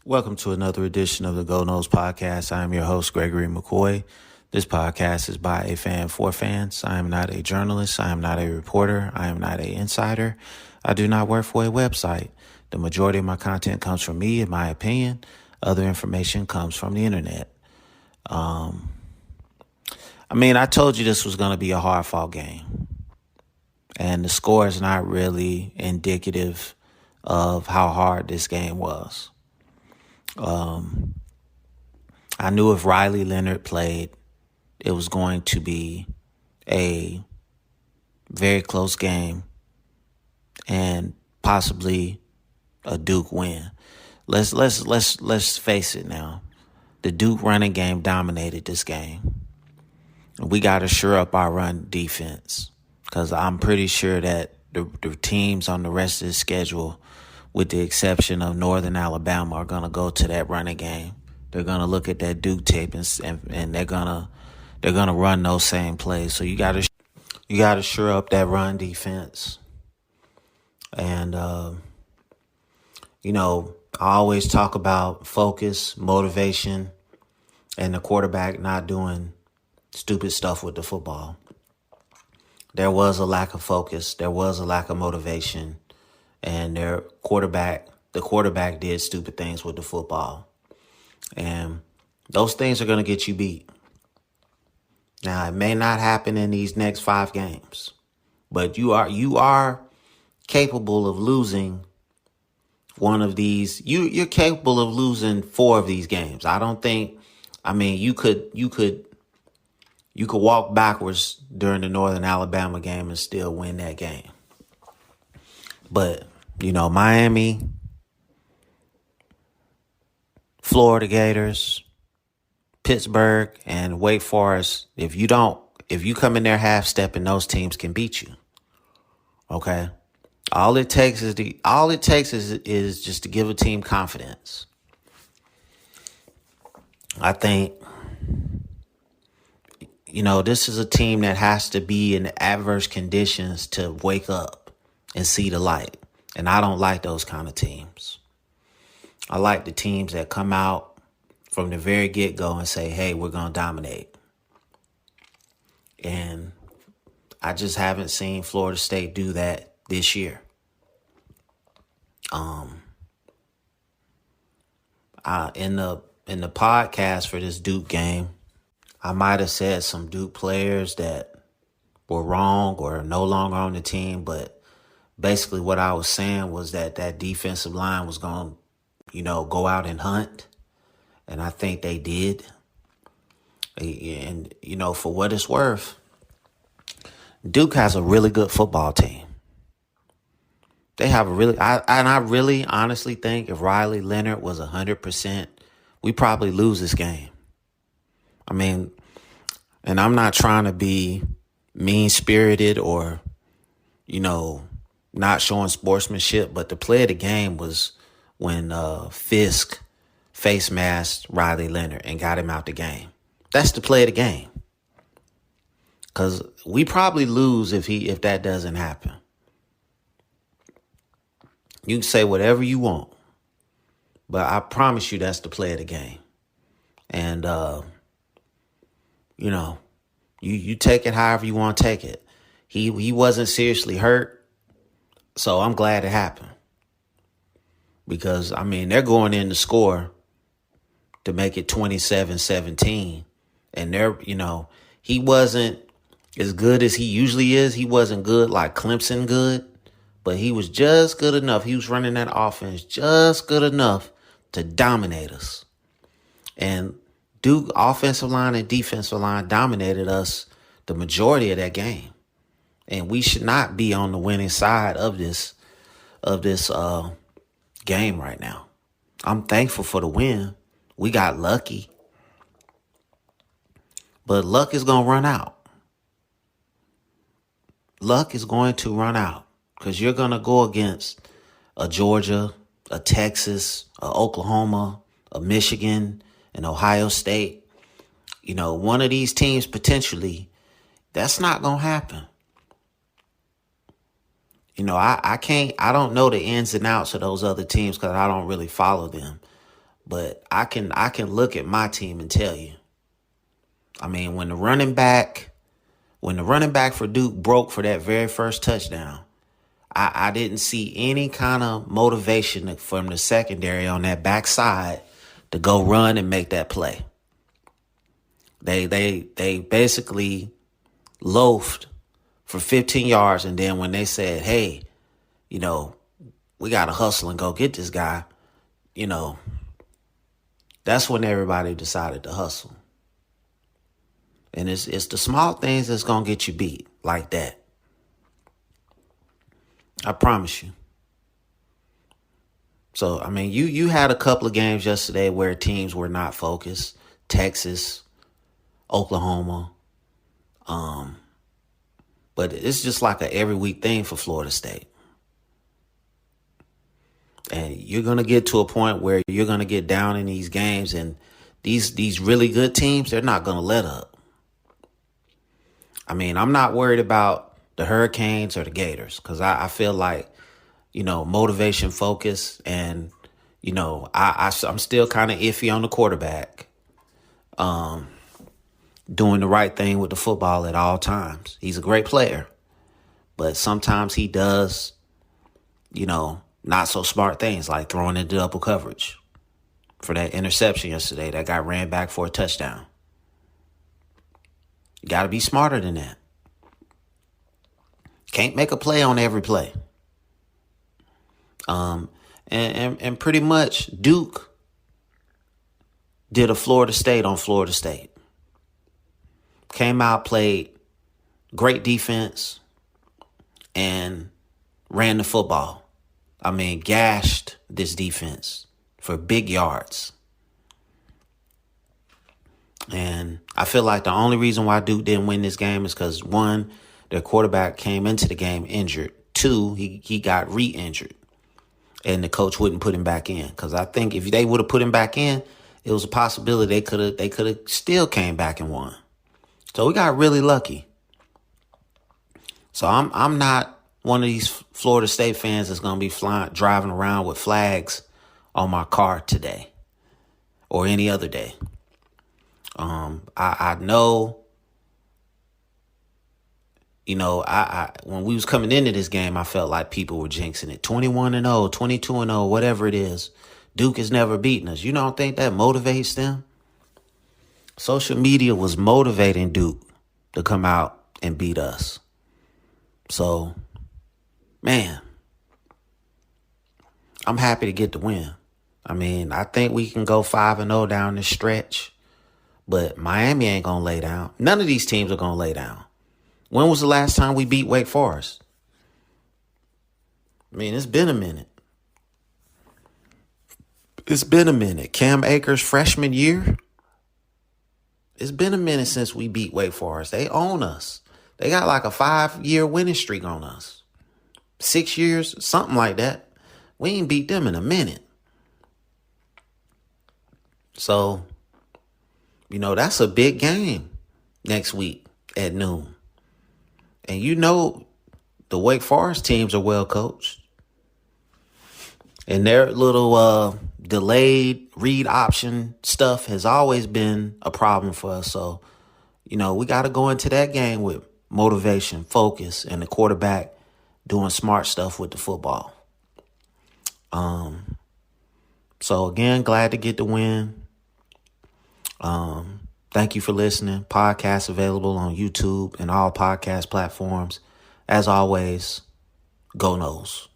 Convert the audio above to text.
Welcome to another edition of the Go Noles Podcast. I am your host, Gregory McCoy. This podcast is by a fan for fans. I am not a journalist. I am not a reporter. I am not an insider. I do not work for a website. The majority of my content comes from me, in my opinion. Other information comes from the internet. I told you this was going to be a hard-fought game. And the score is not really indicative of how hard this game was. I knew if Riley Leonard played, it was going to be a very close game and possibly a Duke win. Let's face it now. The Duke running game dominated this game. We got to shore up our run defense because I'm pretty sure that the teams on the rest of the schedule, with the exception of Northern Alabama, are going to go to that running game. They're going to look at that Duke tape and they're going to run those same plays. So you got to shore up that run defense. And I always talk about focus, motivation, and the quarterback not doing stupid stuff with the football. There was a lack of focus. There was a lack of motivation. And the quarterback did stupid things with the football. And those things are going to get you beat. Now, it may not happen in these next 5 games, but you are capable of losing one of these. You're capable of losing 4 of these games. You could walk backwards during the Northern Alabama game and still win that game. But, Miami, Florida Gators, Pittsburgh, and Wake Forest, if you come in there half-stepping, those teams can beat you. Okay? All it takes is just to give a team confidence. I think, this is a team that has to be in adverse conditions to wake up and see the light. And I don't like those kind of teams. I like the teams that come out from the very get-go and say, hey, we're going to dominate. And I just haven't seen Florida State do that this year. In the podcast for this Duke game, I might have said some Duke players that were wrong or no longer on the team, but basically what I was saying was that defensive line was going to, go out and hunt. And I think they did. And, for what it's worth, Duke has a really good football team. They have I really honestly think if Riley Leonard was 100%, we probably lose this game. And I'm not trying to be mean-spirited or, not showing sportsmanship, but the play of the game was when Fisk face masked Riley Leonard and got him out the game. That's the play of the game. Because we probably lose if that doesn't happen. You can say whatever you want, but I promise you that's the play of the game. And, you take it however you want to take it. He wasn't seriously hurt, so I'm glad it happened. Because, they're going in to score to make it 27-17. And he wasn't as good as he usually is. He wasn't good like Clemson good, but he was just good enough. He was running that offense just good enough to dominate us. And Duke offensive line and defensive line dominated us the majority of that game. And we should not be on the winning side of this game right now. I'm thankful for the win. We got lucky. But luck is going to run out. Luck is going to run out because you're going to go against a Georgia, a Texas, a Oklahoma, a Michigan, an Ohio State. One of these teams potentially, that's not going to happen. I don't know the ins and outs of those other teams because I don't really follow them. But I can look at my team and tell you. I mean, when the running back for Duke broke for that very first touchdown, I didn't see any kind of motivation from the secondary on that backside to go run and make that play. They basically loafed for 15 yards, and then when they said, hey, we got to hustle and go get this guy, that's when everybody decided to hustle. And it's the small things that's going to get you beat like that. I promise you. So, I mean, you had a couple of games yesterday where teams were not focused. Texas, Oklahoma. But it's just like a every week thing for Florida State. And you're going to get to a point where you're going to get down in these games, and these really good teams, they're not going to let up. I mean, I'm not worried about the Hurricanes or the Gators, because I feel like, motivation, focus, and, I'm still kind of iffy on the quarterback doing the right thing with the football at all times. He's a great player, but sometimes he does, not so smart things like throwing into double coverage for that interception yesterday that got ran back for a touchdown. You got to be smarter than that. Can't make a play on every play. And pretty much Duke did a Florida State on Florida State. Came out, played great defense, and ran the football. I mean, gashed this defense for big yards. And I feel like the only reason why Duke didn't win this game is because, one, their quarterback came into the game injured. Two, he got re-injured, and the coach wouldn't put him back in. Because I think if they would have put him back in, it was a possibility they could have still came back and won. So we got really lucky. So I'm not one of these Florida State fans that's going to be driving around with flags on my car today or any other day. I know, when we was coming into this game, I felt like people were jinxing it. 21-0, 22-0, whatever it is. Duke has never beaten us. You don't think that motivates them? Social media was motivating Duke to come out and beat us. So, man, I'm happy to get the win. I mean, I think we can go 5-0 down this stretch, but Miami ain't going to lay down. None of these teams are going to lay down. When was the last time we beat Wake Forest? I mean, it's been a minute. Cam Akers' freshman year. It's been a minute since we beat Wake Forest. They own us. They got like a 5-year winning streak on us. 6 years, something like that. We ain't beat them in a minute. So, that's a big game next week at noon. And the Wake Forest teams are well coached. And their little delayed read option stuff has always been a problem for us. So, we got to go into that game with motivation, focus, and the quarterback doing smart stuff with the football. So, again, glad to get the win. Thank you for listening. Podcast available on YouTube and all podcast platforms. As always, go Noles.